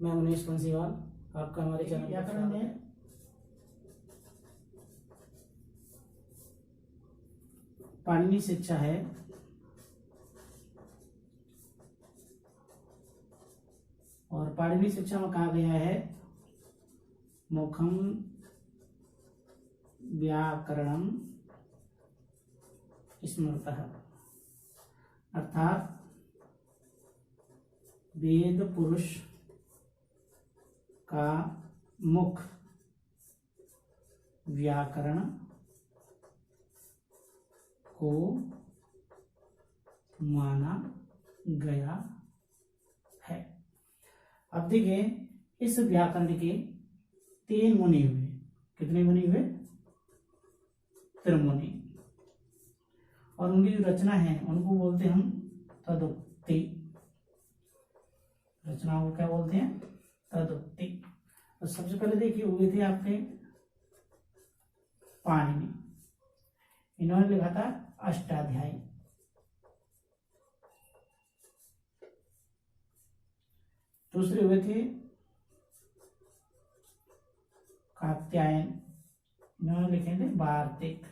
मैं मनीष बंसीवाल, आपका हमारे चैनल व्याकरण में पाणिनि शिक्षा है और पाणिनि शिक्षा में कहा गया है मुखम व्याकरणम स्मृतः, अर्थात वेद पुरुष का मुख व्याकरण को माना गया है। अब देखिए, इस व्याकरण के 3 मुनि हुए। कितने मुनि हुए? त्रिमुनि। और उनकी जो रचना है उनको बोलते हैं हम तदुक्ति। रचनाओं को क्या बोलते हैं? तदुक्ति। तो सबसे पहले देखिए हुए थे आपके पाणिनि, इन्होंने लिखा था अष्टाध्यायी। दूसरे हुए थे कात्यायन, इन्होंने लिखे थे वार्तिक।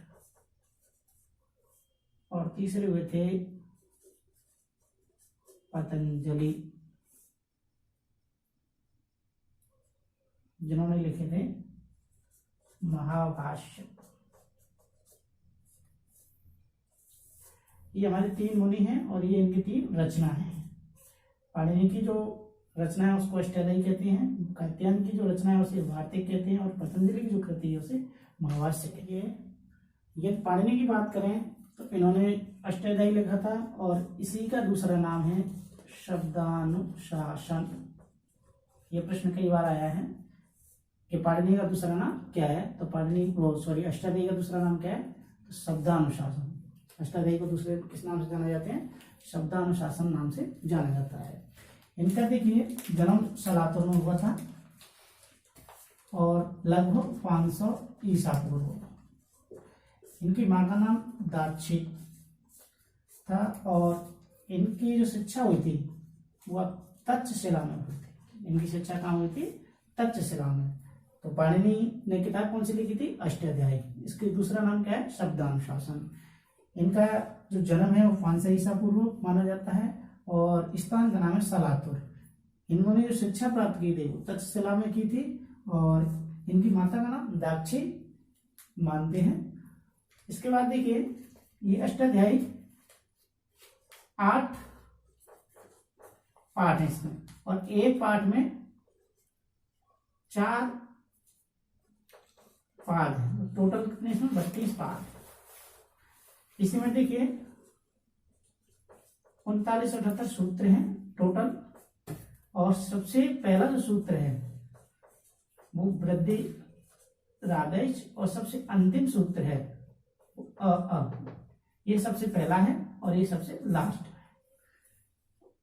और तीसरे हुए थे पतंजलि, जिन्होंने लिखे थे महाभाष्य। ये हमारे 3 मुनि हैं और ये इनकी 3 रचना है। पाणिनि की जो रचना है उसको अष्टाध्यायी कहते हैं, कात्यायन की जो रचना है उसे वार्तिक कहते हैं, और पतंजलि की जो कृति है उसे महाभाष्य कहते हैं। यदि पाणिनि की बात करें तो इन्होंने अष्टाध्यायी लिखा था और इसी का दूसरा नाम है शब्दानुशासन। ये प्रश्न कई बार आया है कि पाणिनि का दूसरा नाम क्या है, तो अष्टाध्यायी का दूसरा नाम क्या है? तो शब्दानुशासन। अष्टाध्यायी को दूसरे किस नाम से जाना जाते हैं? शब्दानुशासन नाम से जाना जाता है। इनका देखिए जन्म सलातुर में हुआ था और लगभग 500 ईसा पूर्व। इनकी मां का नाम दाक्षी था और इनकी जो शिक्षा हुई थी वह तक्षशिला में हुई थी। इनकी शिक्षा कहाँ हुई थी? तक्षशिला में। तो पाणिनि ने किताब कौन सी लिखी थी? अष्टाध्यायी। इसके दूसरा नाम क्या है? शब्दानुशासन। इनका जो जन्म है वो 500 ईसा पूर्व माना जाता है और स्थान का नाम है सलातुर। इन्होंने जो शिक्षा प्राप्त की थी वो तक्षशिला में की थी और इनकी माता का नाम दाक्षी मानते हैं। इसके बाद देखिए ये अष्टाध्यायी 8 पाठ है इसमें, और एक पाठ में 4 पाद है। टोटल कितने इसमें? 32 पाद। इसी में देखिए 39-78 सूत्र हैं टोटल, और सबसे पहला जो सूत्र है वो वृद्धि रादेश, और सबसे अंतिम सूत्र है ये सबसे पहला है और ये सबसे लास्ट है।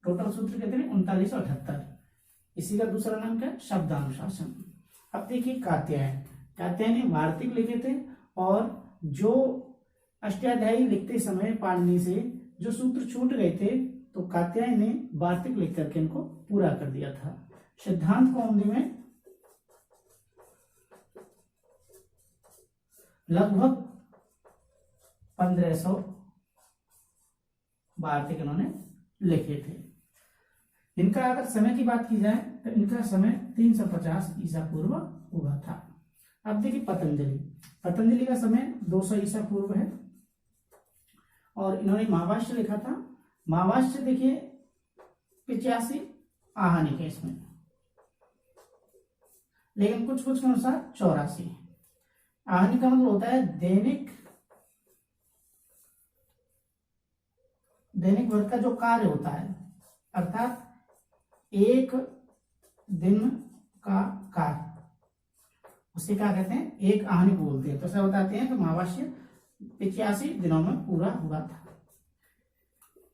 टोटल सूत्र कहते हैं 39 और 78। इसी का दूसरा नाम क्या है? शब्दानुशासन। अब देखिए कात्यायन ने वार्तिक लिखे थे, और जो अष्टाध्यायी लिखते समय पाणिनि से जो सूत्र छूट गए थे तो कात्यायन ने वार्तिक लिख करके इनको पूरा कर दिया था। सिद्धांत कौमुदी में लगभग 1500 वार्तिक इन्होंने लिखे थे। इनका अगर समय की बात की जाए तो इनका समय 350 ईसा पूर्व हुआ था। अब देखिए पतंजलि का समय 200 ईसा पूर्व है और इन्होंने महाभाष्य लिखा था। महाभाष्य देखिए 85 आहनिक है इसमें, लेकिन कुछ के अनुसार 84। आहनिक का मतलब होता है दैनिक वर्ग का जो कार्य होता है, अर्थात एक दिन का कार्य, उसे क्या कहते हैं? एक आहनिक बोलते हैं। तो ऐसा बताते हैं कि महाभाष्य 85 दिनों में पूरा हुआ था।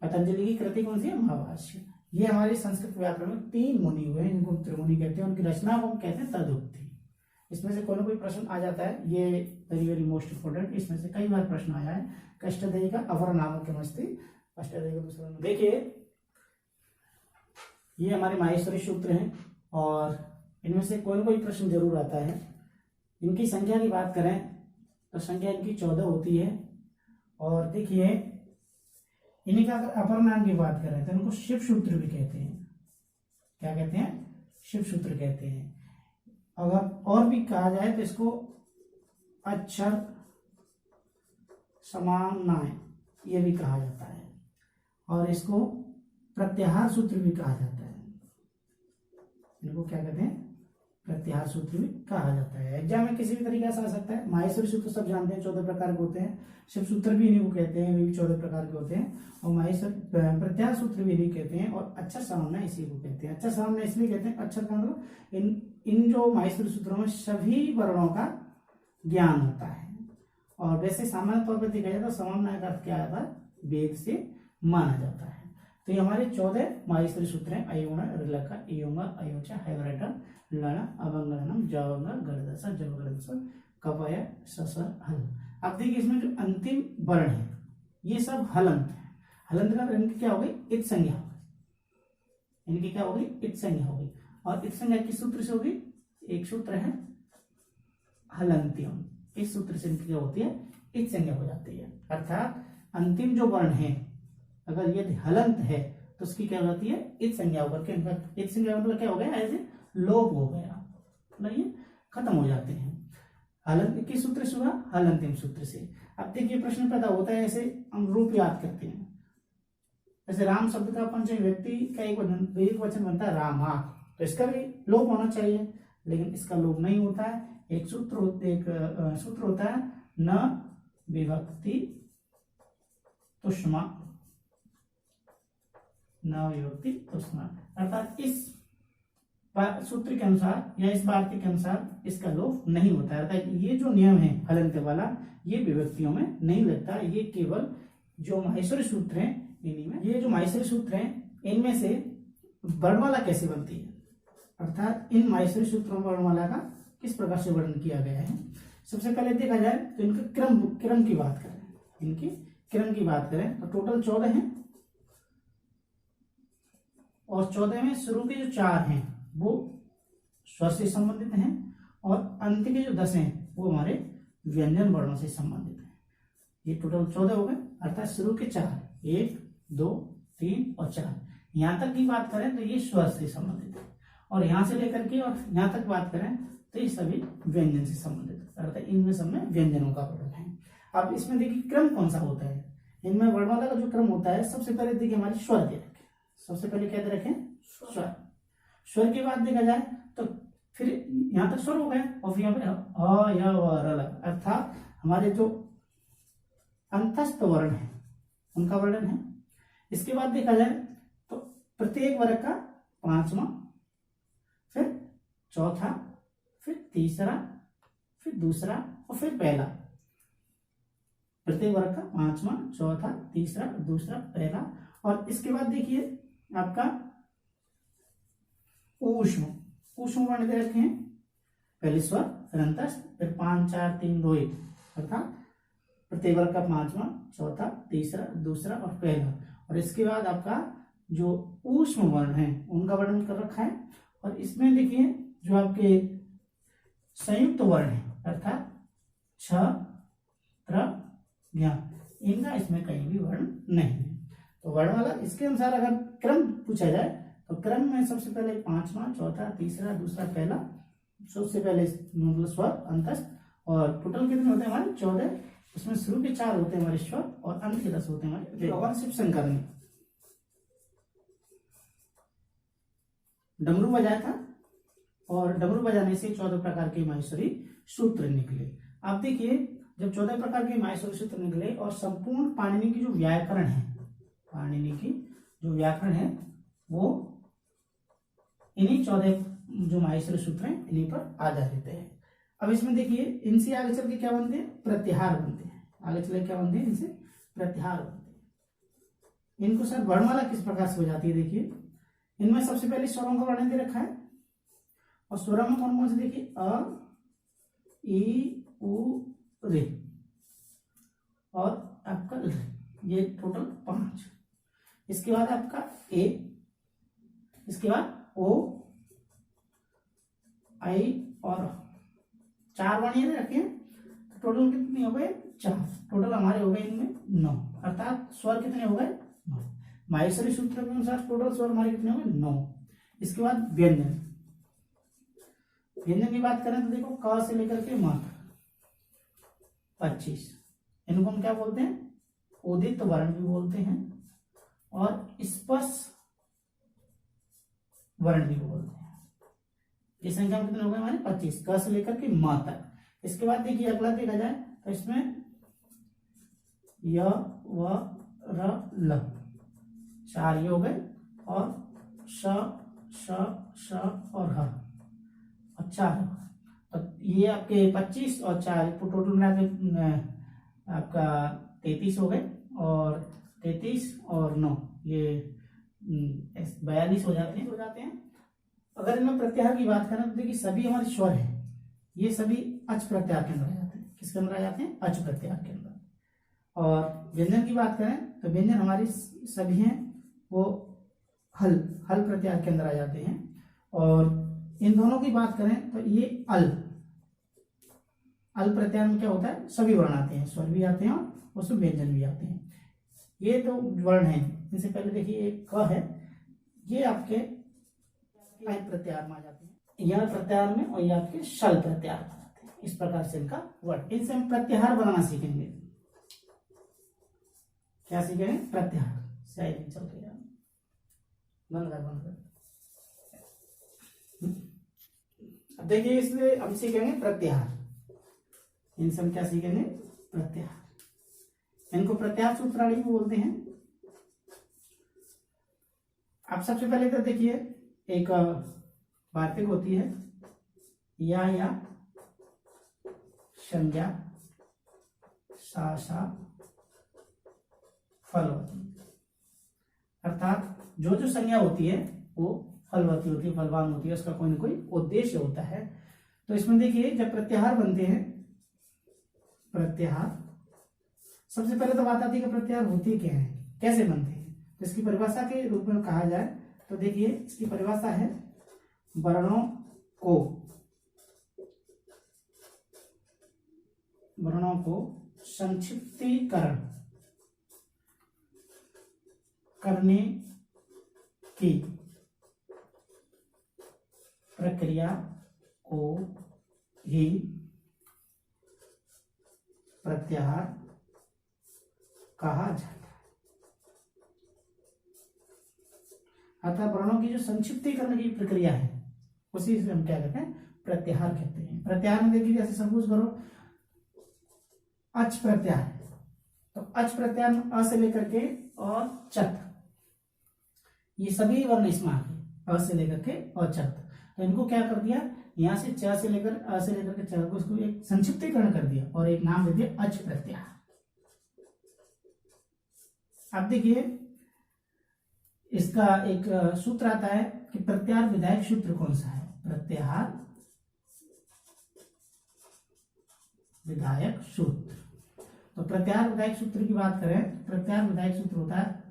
पतंजलि की कृति कौन सी है? महाभाष्य। ये हमारे संस्कृत व्याकरण में 3 मुनि हुए हैं, इनको त्रिमुनि कहते हैं। उनकी रचना को कहते हैं तदुक्ति। इसमें से कोई ना कोई प्रश्न आ जाता है, ये वेरी मोस्ट इंपोर्टेंट। इसमें से कई बार प्रश्न आया है। अष्टाध्यायी का अवर नाम किमस्ति, अष्टाध्यायी का दूसरा नाम। देखिए ये हमारे माहेश्वरी सूत्र हैं और इनमें से कोई ना कोई प्रश्न जरूर आता है। इनकी संख्या की बात करें तो संख्या इनकी 14 होती है। और देखिए इन्हीं का अगर अपर नाम की बात करें तो इनको शिव सूत्र भी कहते हैं। क्या कहते हैं? शिव सूत्र कहते हैं। अगर और भी कहा जाए तो इसको अक्षर समानाएं ये भी कहा जाता है, और इसको प्रत्याहार सूत्र भी कहा जाता है। इनको क्या कहते हैं? प्रत्याहार सूत्र भी कहा जाता है। एग्जाम में किसी भी तरीके से आ सकता है। माहेश्वरी सूत्र सब जानते हैं, 14 प्रकार के होते हैं। शिव सूत्र भी इन्हीं को कहते हैं, वे भी 14 प्रकार के होते हैं। और माहेश्वर प्रत्याहार सूत्र भी इन्हीं कहते हैं। और अक्षर समन्वय इसी को कहते हैं। अक्षर समन्वय इसलिए कहते हैं, अक्षर का मतलब इन जो माहेश्वरी सूत्रों में सभी वर्णों का ज्ञान होता है। और वैसे सामान्य तौर पर देखा जाए तो समन्वय का अर्थ क्या आता है? वेद से माना जाता है। तो ये हमारे 14 माहेश्वरी सूत्र हैं। अयोण, ऋलक, इयोंग, अयोच, हैवरट, लण, अभंगनम, जवंग, गणदस, जवगणदस, कपय, ससर, हल। अब देखिए इसमें जो अंतिम वर्ण है ये सब हलंत है। हलंत का इनकी क्या हो गई? इत संज्ञा हो गई। इनकी क्या हो गई? इत संज्ञा हो गई। और इत संज्ञा किस सूत्र से होगी? एक सूत्र है हलंत्यम। इस सूत्र से इनकी क्या होती है? इत संज्ञा हो जाती है। अर्थात अंतिम जो वर्ण है अगर यदि हलंत है तो उसकी क्या हो जाती है? इत संज्ञा होकर के इनका इत संज्ञा मतलब क्या हो गया? ऐसे लोप हो गया, नहीं खत्म हो जाते हैं। हलंत किस सूत्र से हुआ? हलंतिम सूत्र से। अब देखिए प्रश्न पैदा होता है, ऐसे हम रूप याद करते हैं। जैसे राम शब्द का पंचमी व्यक्ति का एक वचन बनता है रामा, तो इसका भी लोप होना चाहिए, लेकिन इसका लोप नहीं होता है। एक सूत्र होता है न विभक्ति तुष्मा, न विभक्ति तुष्मा। अर्थात इस सूत्र के अनुसार या इस वार्तिक के अनुसार इसका लोप नहीं होता है। अर्थात ये जो नियम है हलंत वाला ये विभक्तियों में नहीं लगता। ये केवल जो माहेश्वरी सूत्र हैं इन्हीं में, ये जो माहेश्वरी सूत्र हैं इनमें से वर्णमाला कैसे बनती है, अर्थात इन माहेश्वरी सूत्रों में वर्णमाला का किस प्रकार से वर्णन किया गया है। सबसे पहले देखा जाए तो इनका क्रम की बात करें, इनकी क्रम की बात करें तो टोटल 14 हैं। और 14 में शुरू के जो 4 हैं वो स्वर से संबंधित हैं, और अंत के जो 10 हैं वो हमारे व्यंजन वर्णों से संबंधित हैं। ये टोटल 14 हो गए। अर्थात शुरू के 4, 1, 2, 3 और 4, यहां तक की बात करें तो ये स्वर से संबंधित है। और यहां से लेकर के और यहां तक बात करें तो ये सभी व्यंजन से संबंधित है। अर्थात इनमें सब में व्यंजनों का वर्णन है। अब इसमें देखिए क्रम कौन सा होता है। इनमें वर्णमाला का जो क्रम होता है, सबसे पहले देखिए हमारे स्वर दे रखें। सबसे पहले क्या दे रखें? स्वर। स्वर के बाद देखा जाए तो फिर यहां तक स्वर हो गए, और फिर यहाँ पे अ, य, व, र, ल, अर्थात हमारे जो अंतस्थ वर्ण है उनका वर्णन है। इसके बाद देखा जाए तो प्रत्येक वर्ग का 5वां, फिर चौथा, फिर तीसरा, फिर दूसरा और फिर पहला। प्रत्येक वर्ग का 5वां, चौथा, तीसरा, दूसरा, पहला। और इसके बाद देखिए आपका ऊष्म वर्ण दे रखे हैं। पहले स्वर, फिर अंतस्थ, फिर 5, 4, 3, 2, 1, अर्थात प्रत्येक वर्ग का 5वां, चौथा, तीसरा, दूसरा और पहला। और इसके बाद आपका जो ऊष्म वर्ण है उनका वर्णन कर रखा है। और इसमें देखिए जो आपके संयुक्त वर्ण है अर्थात छ, त्र, ज्ञ, इनका इसमें कहीं भी वर्ण नहीं है। तो वर्णमाला इसके अनुसार अगर क्रम पूछा जाए तो क्रम में सबसे पहले 5वां, चौथा, तीसरा, दूसरा, पहला। सबसे पहले मतलब स्वर, अंतस्थ। और टोटल कितने होते हैं हमारे? 14। उसमें शुरू के 4 होते हैं हमारे स्वर और अंत के 10 होते हैं हमारे। भगवान शिव शंकर ने डमरू बजाया था, और डमरू बजाने से 14 प्रकार के माहेश्वरी सूत्र निकले। आप देखिए जब 14 प्रकार के माहेश्वरी सूत्र निकले और संपूर्ण पाणिनि की जो व्याकरण है, पाणिनि की जो व्याकरण है वो इन्हीं 14 जो माहेश्वरी सूत्र हैं इन्हीं पर आधारित है। अब इसमें देखिए इनसे आगे चल के क्या बनते हैं? प्रत्याहार बनते हैं। आगे चल के क्या बनते हैं? इनसे प्रत्याहार बनते हैं। इनको सर वर्णमाला किस प्रकार से हो जाती है? देखिए इनमें सबसे पहले स्वरों का वर्णन दे रखा है, और स्वरों में कौन कौन से देखिए? अ, ई, उ, रे और आपका रे, ये टोटल 5। इसके बाद आपका ए, इसके बाद ओ, आई और 4 वर्ण ये रखे हैं, तो टोटल कितने हो गए 4। टोटल हमारे हो गए इनमें 9, अर्थात स्वर कितने हो गए 9। माहेश्वरी सूत्र के अनुसार टोटल स्वर हमारे कितने हो गए 9। इसके बाद व्यंजन, व्यंजन की बात करें तो देखो क से लेकर के म तक 25। इनको हम क्या बोलते हैं, उदित वर्ण भी बोलते हैं और स्पर्श वर्ण भी बोलते हैं। ये संख्या कितने हो गए हमारे 25, क से लेकर के म तक। इसके बाद देखिए अगला देखा जाए तो इसमें य व र ल 4 ये हो गए और श श और ह और 4। तो ये आपके 25 और 4 टोटल मिला के आपका 33 हो गए और 33 और 9 ये 42 हो जाते हैं। अगर इनमें प्रत्याहार की बात करें तो देखिए सभी हमारे स्वर हैं, ये सभी अच प्रत्याहार के अंदर आ जाते हैं। किसके अंदर आ जाते हैं, अच प्रत्याहार के अंदर। और व्यंजन की बात करें तो व्यंजन हमारी सभी हैं वो हल प्रत्याहार के अंदर आ जाते हैं। और इन दोनों की बात करें तो ये अल प्रत्याहार में क्या होता है, सभी वर्ण आते हैं, स्वर भी आते हैं और उसमें व्यंजन भी आते हैं। ये तो वर्ण है। इनसे पहले देखिए एक क है, ये आपके प्रत्याहार में आ जाते हैं, यह प्रत्याहार में, और ये आपके शल प्रत्याहार में आते हैं। इस प्रकार से इनका वर्ण, इनसे हम प्रत्याहार बनाना सीखेंगे। क्या सीखेंगे, प्रत्याहार। शायद चल रही है, बंद कर। अब देखिए इसलिए हम सीखेंगे प्रत्याहार, इनसे हम क्या सीखेंगे, प्रत्याहार। इनको प्रत्याहार सूत्रावली भी बोलते हैं। अब सबसे पहले तो देखिए एक वार्तिक होती है, या संज्ञा सा फलवती, अर्थात जो संज्ञा होती है वो फलवती होती है, फलवान होती है, उसका कोई ना कोई उद्देश्य होता है। तो इसमें देखिए जब प्रत्याहार बनते हैं, प्रत्याहार सबसे पहले तो बात आती है कि प्रत्याहार होते क्या है, कैसे बनते हैं। तो इसकी परिभाषा के रूप में कहा जाए तो देखिए इसकी परिभाषा है, वर्णों को संक्षिप्तीकरण करने की प्रक्रिया को ही प्रत्याहार कहा जाता है। अर्थात वर्णों की जो संक्षिप्तीकरण की प्रक्रिया है उसी से हम क्या कहते हैं, प्रत्याहार कहते हैं। प्रत्याहार में देखिए जैसे सपोज करो अच प्रत्याहार, तो अच प्रत्याहार में अ से लेकर के और चत, ये सभी वर्ण इसमें आ गए, अ से लेकर के और चत। तो इनको क्या कर दिया, यहां से च से लेकर अ से लेकर के च को इसको एक संक्षिप्तीकरण कर दिया और एक नाम दे दिया अच प्रत्याहार। अब देखिए इसका एक सूत्र आता है कि प्रत्याहार विधायक सूत्र कौन सा है, प्रत्याहार विधायक सूत्र। तो प्रत्याहार विधायक सूत्र की बात करें, प्रत्याहार विधायक सूत्र होता है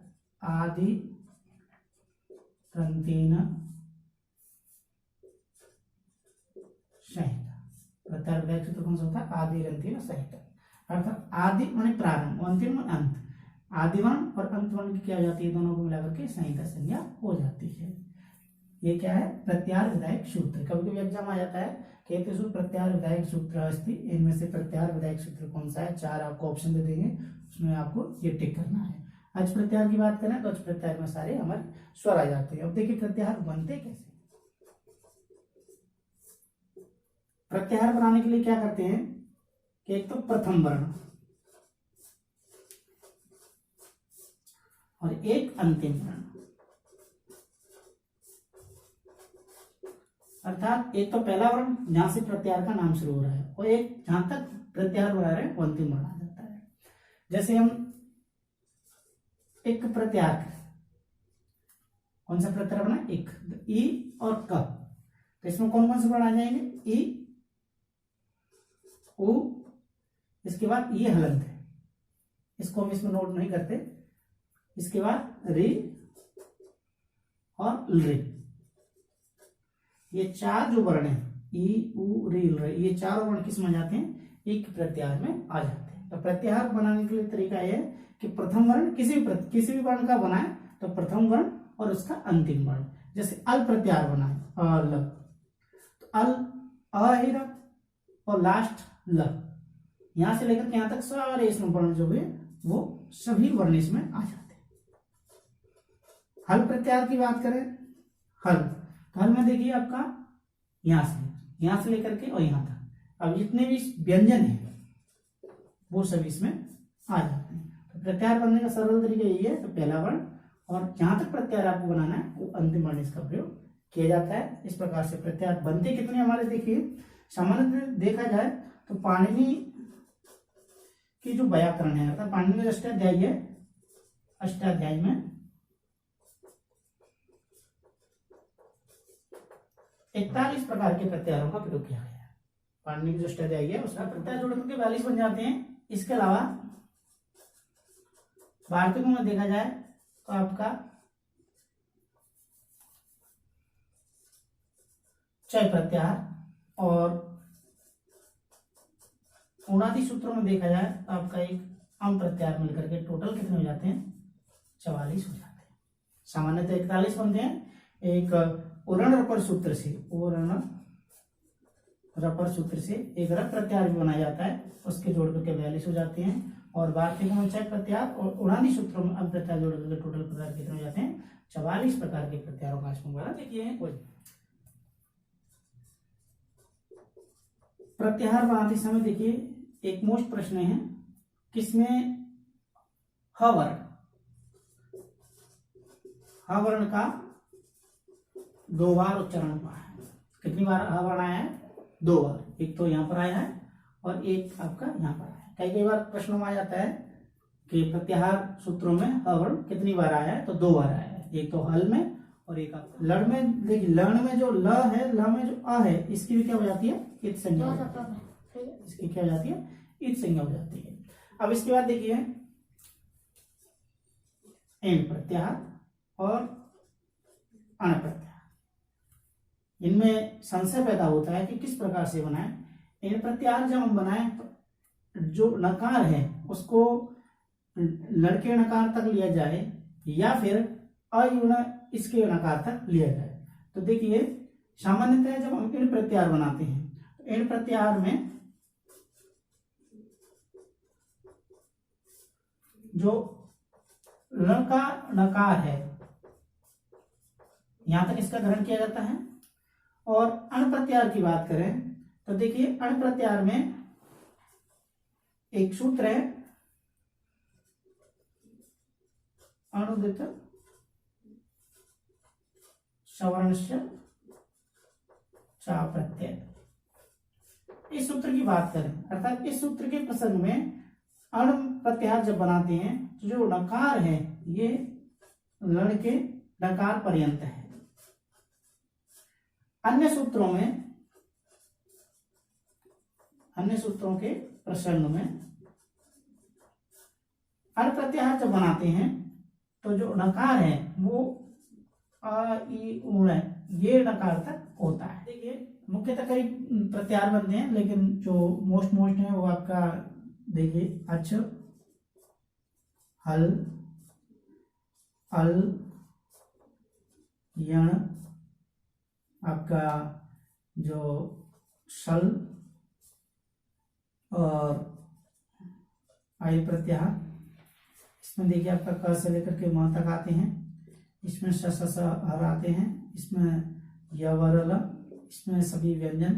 आदि रंतेन संहिता। प्रत्याहार विधायक सूत्र कौन सा होता है, आदि रंतेन संहिता, अर्थात आदि माने प्रारंभ, अंतिम माने अंत, आदिवर्ण और अंतवर्ण की क्या हो जाती है, दोनों को मिलाकर के संहिता संज्ञा हो जाती है। ये क्या है, प्रत्याहार विधायक सूत्र। कभी कभी एग्जाम आ जाता है, कहते प्रत्याहार विधायक सूत्र अस्ति, इनमें से प्रत्याहार विधायक सूत्र कौन सा है, 4 आपको ऑप्शन दे देंगे, उसमें आपको ये टिक करना है। अच प्रत्याहार की बात करें तो अच प्रत्याहार में सारे हमारे स्वर आ जाते हैं। अब देखिए प्रत्याहार बनते कैसे। प्रत्याहार बनाने के लिए क्या करते हैं कि एक तो प्रथम वर्ण और एक अंतिम वर्ण, अर्थात एक तो पहला वर्ण जहां से प्रत्याहार का नाम शुरू हो रहा है और एक जहां तक प्रत्याहार बना रहे हैं वो अंतिम वर्ण आ जाता है। जैसे हम एक प्रत्याहार, कौन सा प्रत्याहार बना, एक, ई और क, तो इसमें कौन कौन से वर्ण आ जाएंगे, ई, उ, इसके बाद ये हलंत है, इसको हम इसमें नोट नहीं करते, इसके बाद रे और रे, ये 4 जो वर्ण हैं ई उ री ल, ये चारों वर्ण किस में जाते हैं, एक प्रत्याहार में आ जाते हैं। तो प्रत्याहार बनाने के लिए तरीका यह है कि प्रथम वर्ण किसी भी वर्ण का बनाए तो प्रथम वर्ण और उसका अंतिम वर्ण, जैसे अल प्रत्याहार बनाए अल, तो अल अ ही रहा और लास्ट ल, यहां से लेकर के यहां तक सारे इसमें वर्ण जो भी वो सभी वर्ण इसमें आ जाते हैं। हल प्रत्याहार की बात करें, हल, तो हल में देखिए आपका यहां से लेकर के और यहां तक, अब जितने भी व्यंजन है वो सभी इसमें आ जाते हैं। तो प्रत्याहार बनने का सरल तरीका यही है, तो पहला वर्ण और जहां तक प्रत्याहार आपको बनाना है वो अंतिम वर्ण इसका प्रयोग किया जाता है। इस प्रकार से प्रत्याहार बनते कितने हमारे देखिए, सामान्यतः देखा जाए तो पाणिनि की जो व्याकरण है अर्थात पाणिनि का अष्टाध्याय है, अष्टाध्याय में 41 प्रकार के प्रत्याहारों का प्रयोग किया गया है। पाणिनि की जो अष्टाध्यायी है उसका प्रत्याहार जोड़ करके 42 बन जाते हैं। इसके अलावा वार्तिकों में देखा जाए तो आपका चय प्रत्याहार और उणादि सूत्रों में देखा जाए तो आपका एक अम प्रत्याहार मिलकर के टोटल कितने हो जाते हैं, 44 हो जाते हैं। सामान्यतः 41 बनते हैं। एक उरण रपर सूत्र से, उरण रपर सूत्र से एक रप प्रत्याहार भी बनाया जाता है, उसके जोड़ करके 42 हो जाते हैं। और वार्तिकों में चय प्रत्याहार और उणादि सूत्रों में अम प्रत्याहार जोड़ करके टोटल प्रत्याहार कितने हो जाते हैं, 44 प्रकार के प्रत्याहारों का इसमें बड़ा देखिए। प्रत्याहार बनाते समय देखिए एक मोस्ट प्रश्न है, किसमें ह वर्ण का 2 बार उच्चारण हुआ है। कितनी बार ह वर्ण आया है, 2 बार, एक तो यहाँ पर आया है और एक आपका यहाँ पर आया है। कई बार प्रश्नों में आ जाता है कि प्रत्याहार सूत्रों में ह वर्ण कितनी बार आया है, तो 2 बार आया है, एक तो हल में और एक आपका लड़ में। देखिए लड़ में जो ल है, ल में जो अ है, इसकी भी क्या हो जाती है, इत संज्ञा हो जाती है। इसकी क्या हो जाती है, इत संज्ञा हो जाती है। अब इसके बाद देखिए एन प्रत्याहार और अण प्रत्याहार, इनमें संशय पैदा होता है कि किस प्रकार से बनाए। एन प्रत्याहार जब हम बनाए तो जो नकार है उसको लड़के नकार तक लिया जाए या फिर अयुण इसके नकार तक लिया जाए। तो देखिए सामान्यतः जब हम इन प्रत्याहार बनाते हैं तो इन प्रत्याहार में जो ल का नकार है यहां तक इसका ग्रहण किया जाता है। और अण प्रत्याहार की बात करें तो देखिए अण प्रत्याहार में एक सूत्र है, अणुदित सवर्णस्य चा प्रत्यय। इस सूत्र की बात करें अर्थात इस सूत्र के प्रसंग में अण प्रत्याहार जब बनाते हैं तो जो नकार है ये लड़ के नकार पर्यंत है। अन्य सूत्रों के प्रसंग में अण प्रत्याहार जब बनाते हैं तो जो नकार है वो अ ई उण ये नकार तक होता है। देखिए मुख्यतः कई प्रत्याहार बनते हैं, लेकिन जो मोस्ट है वो आपका देखिए अच, हल, अल, यण, आपका जो सल और आई प्रत्याहार। इसमें देखिए आपका क से लेकर के म तक आते हैं, इसमें स हर आते हैं, इसमें य वर ल, इसमें सभी व्यंजन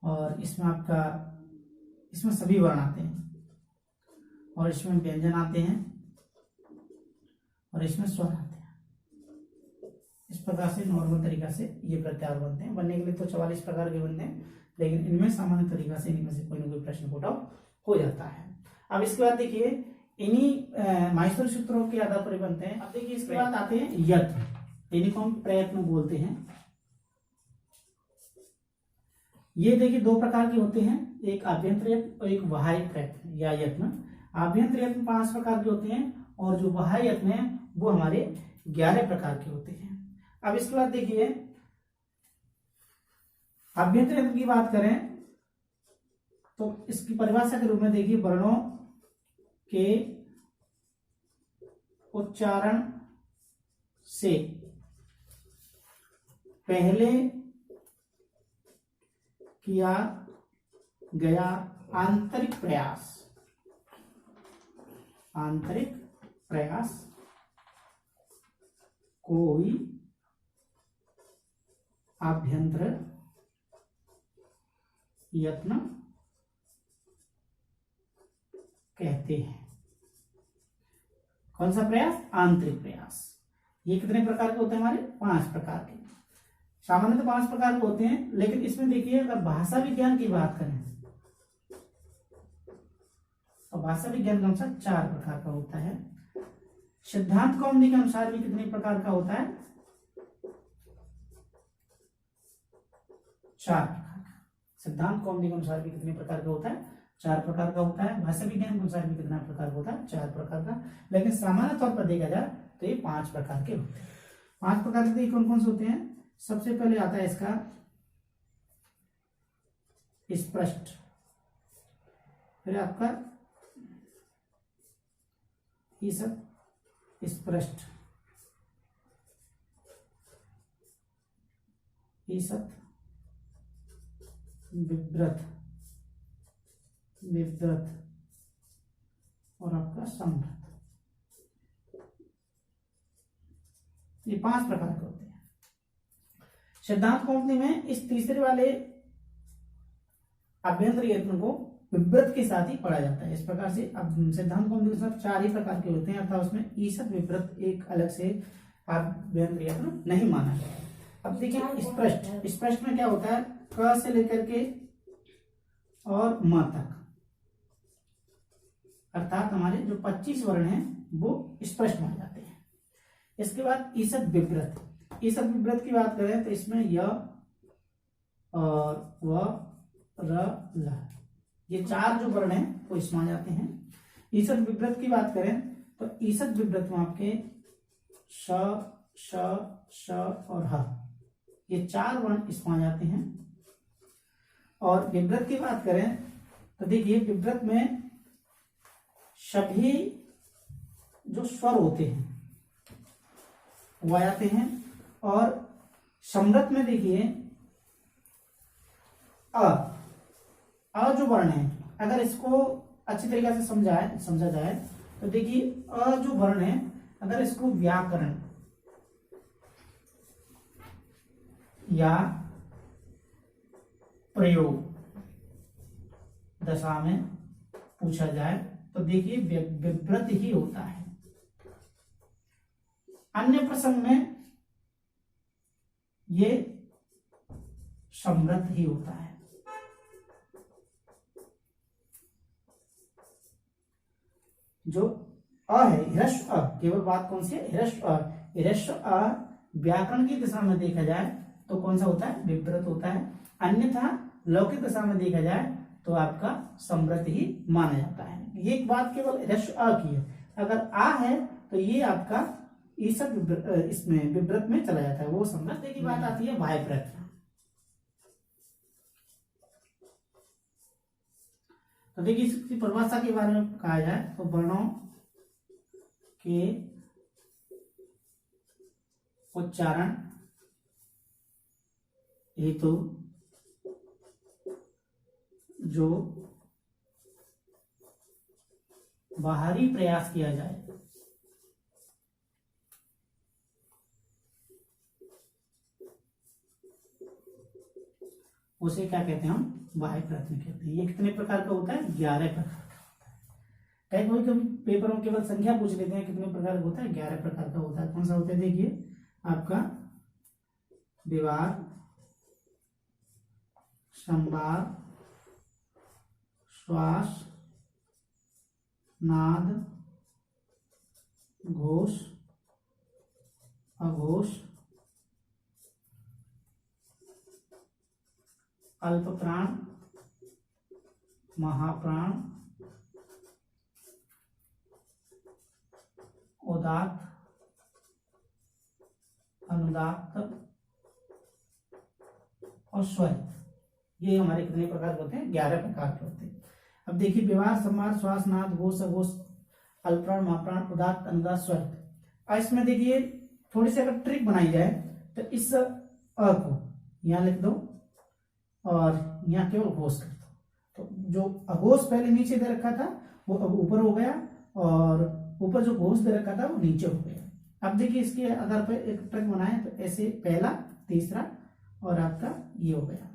और इसमें आपका इसमें सभी वर्ण आते हैं और इसमें व्यंजन आते हैं और इसमें स्वर आते हैं। इस प्रकार से नॉर्मल तरीका से ये प्रत्याहार बनते हैं। बनने के लिए तो 44 प्रकार के बनते हैं, लेकिन इनमें सामान्य तरीका से इनमें से कोई ना कोई प्रश्न पुट आउट हो जाता है। अब इसके बाद देखिए इन्हीं माहेश्वरी सूत्रों के आधार पर बनते हैं। अब देखिए इसके बाद आते हैं यत्न, इन्हीं को हम प्रयत्न बोलते हैं। ये देखिए 2 प्रकार के होते हैं, एक आभ्यंतर यत्न और एक बाह्य प्रयत्न या यत्न। आभ्यंतर यत्न 5 प्रकार के होते हैं और जो बाह्य यत्न है वो हमारे 11 प्रकार के होते हैं। अब इसके बाद देखिए अभ्यंतर यंत्र की बात करें तो इसकी परिभाषा के रूप में देखिए, वर्णों के उच्चारण से पहले किया गया आंतरिक प्रयास कोई आभ्यंतर यत्न कहते हैं। कौन सा प्रयास? आंतरिक प्रयास। ये कितने प्रकार के होते हैं? हमारे 5 प्रकार के। सामान्यतः 5 प्रकार के होते हैं, लेकिन इसमें देखिए अगर भाषा विज्ञान की बात करें तो भाषा विज्ञान के अनुसार 4 प्रकार का होता है। सिद्धांत कौमुदी के अनुसार भी कितने प्रकार का होता है? 4 प्रकार का। सिद्धांत कौमुदी के अनुसार भी कितने प्रकार का होता है? 4 प्रकार का होता है। भाषा विज्ञान के अनुसार भी कितना प्रकार का होता है? 4 प्रकार का। लेकिन सामान्य तौर पर देखा जाए तो ये 5 प्रकार के होते हैं। 5 प्रकार के कौन कौन से होते हैं? सबसे पहले आता है इसका स्पष्ट, फिर आपका ईसत स्पष्ट, ईसत विव्रत, विव्रत और आपका समृत। ये 5 प्रकार के होते हैं। सिद्धांत कौमुदी में इस तीसरे वाले अभ्यंतर यत्न को विव्रत के साथ ही पढ़ा जाता है। इस प्रकार से अब सिद्धांत कौमुदी के अनुसार 4 ही प्रकार के होते हैं, अर्थात उसमें ईसत विव्रत एक अलग से अभ्यंतर यत्न नहीं माना गया है। अब देखिए स्पष्ट, स्पष्ट में क्या होता है? क से लेकर के और म तक, अर्थात हमारे जो 25 वर्ण हैं वो स्पष्ट माने जाते हैं। इसके बाद ईसत विव्रत। ईसत विव्रत की बात करें तो इसमें य और व र ल, ये 4 जो वर्ण हैं वो इसमें आ जाते हैं। ईसत विव्रत की बात करें तो ईसत विव्रत में आपके श, श, श और ह, ये 4 वर्ण इसमें आ जाते हैं। और विव्रत की बात करें तो देखिए विव्रत में सभी जो स्वर होते हैं वो आ जाते हैं। और समृत में देखिए अ जो वर्ण है, अगर इसको अच्छी तरीके से समझा जाए तो देखिए अ जो वर्ण है, अगर इसको व्याकरण या प्रयोग दशा में पूछा जाए तो देखिए विव्रत ही होता है। अन्य प्रसंग में ये समृत ही होता है। जो अ है, ह्रस्व अ, केवल बात कौन सी है? ह्रस्व अ। ह्रस्व अ व्याकरण की दिशा में देखा जाए तो कौन सा होता है? विव्रत होता है। अन्यथा लौकिक दशा में देखा जाए तो आपका समृत ही माना जाता है। ये एक बात केवल ह्रस्व अ की है। अगर आ है तो ये आपका ईसत इसमें विव्रत में चला जाता है, वो समृत की बात आती है वायव्रत। तो देखिए इसकी परिभाषा के बारे में कहा जाए तो वर्णों के उच्चारण हेतु जो बाहरी प्रयास किया जाए उसे क्या कहते हैं? हम बाह्य प्रयत्न कहते हैं। ये कितने प्रकार का होता है? 11 प्रकार का होता है। कभी कभी पेपर में केवल संख्या पूछ लेते हैं कितने प्रकार का होता है? 11 प्रकार का होता है। कौन सा होता है? देखिए आपका विवाद, संवाद, श्वास, नाद, घोष, अघोष, अल्प प्राण, महाप्राण, उदात्त, अनुदात्त और स्वरित। ये हमारे कितने प्रकार के होते हैं? 11 प्रकार के होते हैं। अब देखिए व्यवहार, समास, श्वास, नाद, घोष, अघोष, अल्पप्राण, महाप्राण, उदात्त, अनुदात, स्वर। इसमें देखिए थोड़ी सी अगर ट्रिक बनाई जाए तो इस अ को यहाँ लिख दो और यहाँ केवल घोष कर दो, तो जो अघोष पहले नीचे दे रखा था वो अब ऊपर हो गया और ऊपर जो घोष दे रखा था वो नीचे हो गया। अब देखिए इसके आधार पर एक ट्रिक बनाए तो ऐसे पहला, तीसरा और आपका ये हो गया।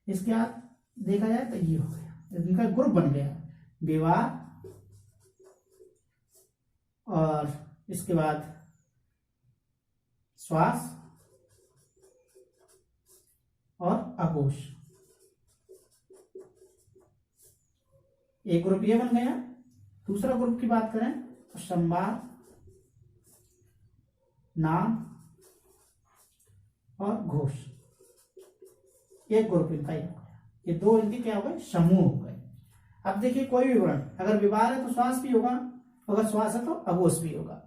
इसके बाद देखा जाए तो ये हो गया, इनका ग्रुप बन गया विवाह और इसके बाद श्वास और अघोष। एक ग्रुप ये बन गया। दूसरा ग्रुप की बात करें तो संवाद, नाम और घोष, एक ग्रुप इनका ही हो गया। ये दो इनके क्या हो गए? समूह हो गए। अब देखिए कोई भी वर्ण, अगर विवाह है तो श्वास भी होगा, अगर श्वास है तो अघोष भी होगा,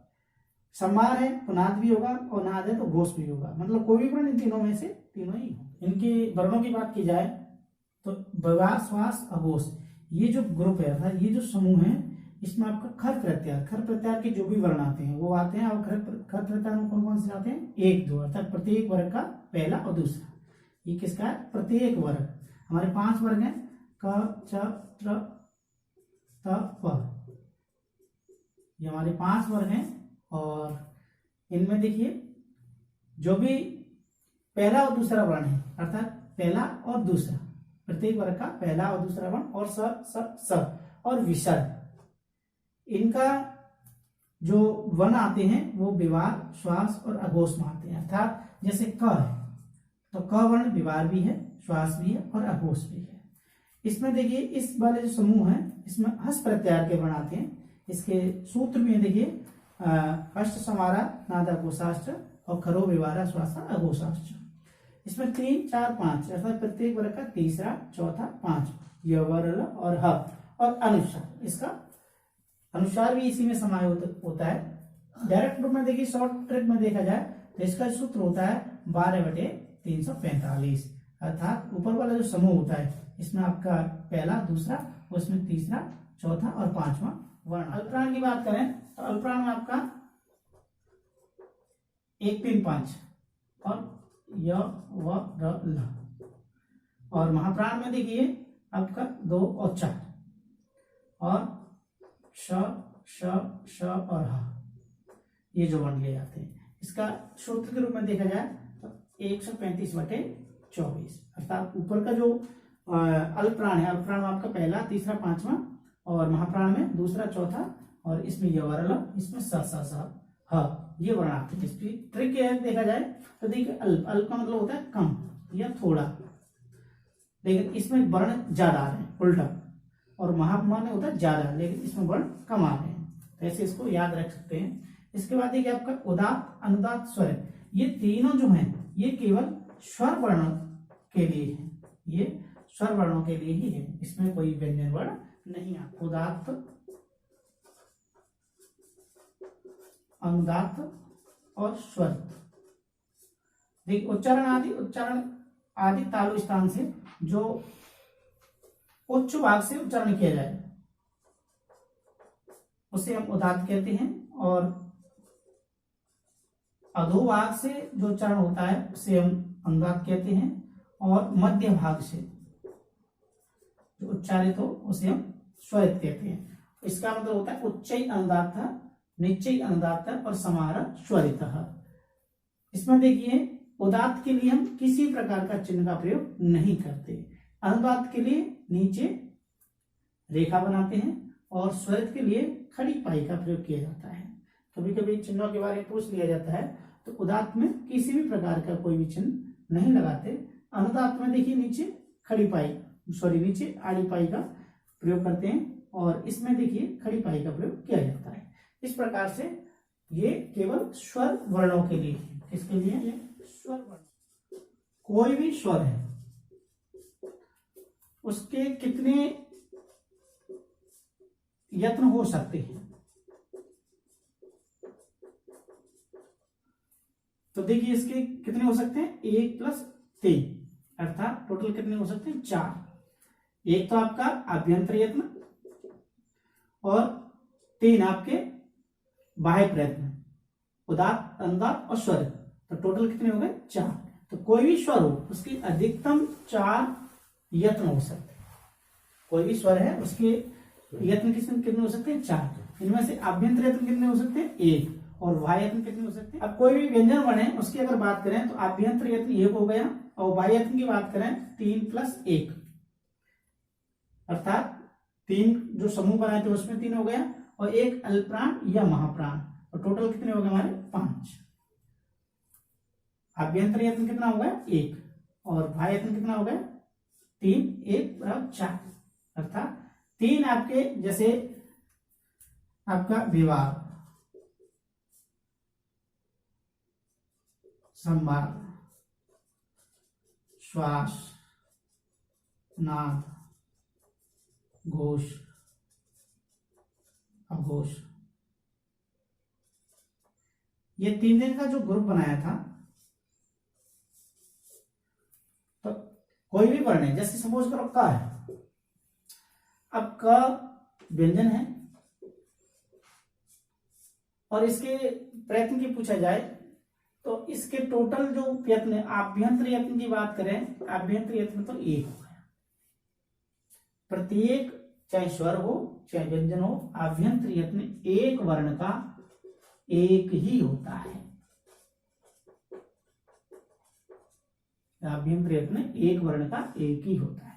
संवार है तो नाद भी होगा और नाद है तो घोष भी होगा। मतलब कोई भी वर्ण इन तीनों में से तीनों ही हो। इनके वर्णों की बात की जाए तो विवाह, श्वास, अघोष, ये जो ग्रुप है अर्थात ये जो समूह है, इसमें आपका खर प्रत्याहार के जो भी वर्ण आते हैं वो आते हैं। और खर प्रत्याहार में कौन कौन से आते हैं? 1, 2, अर्थात प्रत्येक वर्ग का पहला और दूसरा। ये किसका है? प्रत्येक वर्ग। हमारे 5 वर्ग हैं, क, च, त्र, त, प। ये हमारे 5 वर्ग हैं और इनमें देखिए जो भी पहला और दूसरा वर्ण है अर्थात पहला और दूसरा, प्रत्येक वर्ग का पहला और दूसरा वर्ण और स और विसर्ग, इनका जो वर्ण आते हैं वो विवाह, श्वास और अघोष में आते हैं। अर्थात जैसे क है तो क वर्ण विवाह भी है, श्वास भी है और अघोष भी है। इसमें देखिए इस वाले जो समूह है इसमें हस्त प्रत्याहार के वर्ण आते हैं। इसके सूत्र में देखिए अष्ट समारा नादा घोषाष्ट और खरो विवारा श्वासा अघोषाष्ट। इसमें 3, 4, 5 अर्थात प्रत्येक वर्ग का तीसरा, चौथा, 5 य, वर, और ह और अनुस्वार। इसका अनुस्वार भी इसी में समाहित होता है। डायरेक्ट रूप में देखिए शॉर्ट ट्रिक में देखा जाए तो इसका सूत्र होता है 12/345 अर्थात ऊपर वाला जो समूह होता है इसमें आपका पहला, दूसरा, उसमें तीसरा, चौथा और 5वां वर्ण। अल्पप्राण की बात करें तो अल्पप्राण में आपका 1, 3, 5 और य, व, र, ल। और महाप्राण में देखिए आपका 2 और 4 और श, श, श और ह, ये जो वर्ण ले जाते हैं। इसका सूत्र के रूप में देखा जाए तो 135/24 अर्थात ऊपर का जो अल्पप्राण है, अल्पप्राण में आपका पहला, तीसरा, 5वां और महाप्राण में दूसरा, चौथा और इसमें यवरल, इसमें स, ह, ये वर्ण आते हैं। इसकी ट्रिक क्या है देखा जाए तो देखिए अल्प का मतलब होता है कम या थोड़ा, लेकिन इसमें वर्ण ज्यादा आ रहे हैं उल्टा, और महाप्राण होता है ज्यादा लेकिन इसमें वर्ण कम आ रहे हैं। तो ऐसे इसको याद रख सकते हैं। इसके बाद देखिए आपका उदात्त, अनुदात्त, स्वर, ये तीनों जो हैं ये केवल स्वर वर्णों के लिए है, ये स्वर वर्णों के लिए ही है, इसमें कोई व्यंजन वर्ण नहीं आता। उदात्त, अनुदात्त और स्वर। देखिए उच्चारण आदि तालु स्थान से जो उच्च भाग से उच्चारण किया जाए उसे हम उदात्त कहते हैं, और अधोभाग से जो उच्चारण होता है उसे हम अनुदात्त कहते हैं, और मध्य भाग से जो उच्चारित हो उसे हम स्वरित कहते हैं। इसका मतलब होता है उच्चई अनुदात्त, निश्चय अनुदात्त और समार स्वरित। इसमें देखिए उदात्त के लिए हम किसी प्रकार का चिन्ह का प्रयोग नहीं करते, अनुदात्त के लिए नीचे रेखा बनाते हैं और स्वरित के लिए खड़ी पाई का प्रयोग किया जाता है। कभी कभी चिन्हों के बारे में पूछ लिया जाता है तो उदात्त में किसी भी प्रकार का कोई भी चिन्ह नहीं लगाते। अनुदात्त में देखिए नीचे खड़ी पाई, नीचे आड़ी पाई का प्रयोग करते हैं, और इसमें देखिए खड़ी पाई का प्रयोग किया जाता है। इस प्रकार से ये केवल स्वर वर्णों के लिए है। किसके लिए? ये स्वर वर्ण। कोई भी स्वर है उसके कितने यत्न हो सकते हैं, तो देखिए इसके कितने हो सकते हैं? 1 + 3 अर्थात टोटल कितने हो सकते हैं? 4। एक तो आपका आभ्यंतर यत्न और 3 आपके बाह्य प्रयत्न, उदात्त, अनुदात्त और स्वर। तो टोटल कितने हो गए? 4। तो कोई भी स्वर हो उसकी अधिकतम 4 यत्न हो सकते हैं। कोई भी स्वर है उसके यत्न कितने हो सकते हैं? 4। इनमें से आभ्यंतर यत्न कितने हो सकते हैं? 1। और बाह्य यत्न कितने हो सकते हैं? अब कोई भी व्यंजन वर्ण है उसकी अगर बात करें तो आभ्यंतर यत्न 1 हो गया, और बाह्य यत्न की बात करें 3 + 1, अर्थात 3 जो समूह बनाए थे उसमें 3 हो गया, और 1 अल्पप्राण या महाप्राण, और टोटल कितने हो गए हमारे? 5। आभ्यंतर यत्न कितना हो गया? 1, और बाह्य यत्न कितना हो गया? 3, 1 = 4, अर्थात 3 आपके, जैसे आपका विवाह, संवाद, श्वास, नाद, घोष, अघोष, ये 3 दिन का जो ग्रुप बनाया था, तो कोई भी वर्ण है, जैसे सपोज करो क है, अब क व्यंजन है और इसके प्रयत्न की पूछा जाए तो इसके टोटल जो यत्न, आभ्यंतर यत्न की बात करें, आभ्यंतर यत्न तो 1 हो गया। प्रत्येक, चाहे स्वर हो चाहे व्यंजन हो, आभ्यंतर यत्न एक वर्ण का 1 ही होता है। आभ्यंतर यत्न एक वर्ण का 1 ही होता है।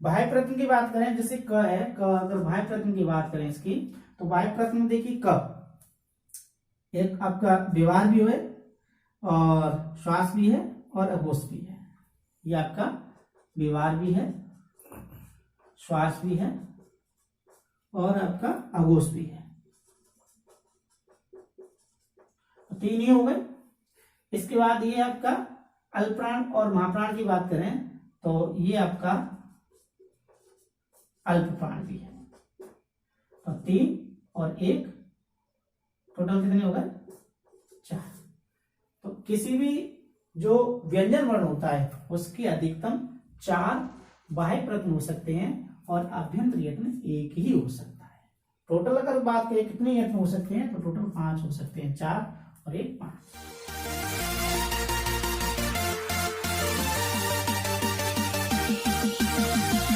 बाह्य प्रयत्न की बात करें, जैसे क है, क अगर बाह्य प्रयत्न की बात करें इसकी, तो बाह्य प्रयत्न में देखिए क एक आपका व्यवहार भी है और श्वास भी है और अघोष भी है। ये आपका व्यवहार भी है, श्वास भी है और आपका अघोष भी है। 3 ही हो गए। इसके बाद ये आपका अल्पप्राण और महाप्राण की बात करें तो ये आपका अल्पप्राण भी है। तो 3 और 1 टोटल कितने हो गए? 4। तो किसी भी जो व्यंजन वर्ण होता है उसकी अधिकतम 4 बाह्य प्रयत्न हो सकते हैं और आभ्यंतर यत्न 1 ही हो सकता है। टोटल अगर बात करें कितने यत्न हो सकते हैं तो टोटल 5 हो सकते हैं, 4 और 1 5।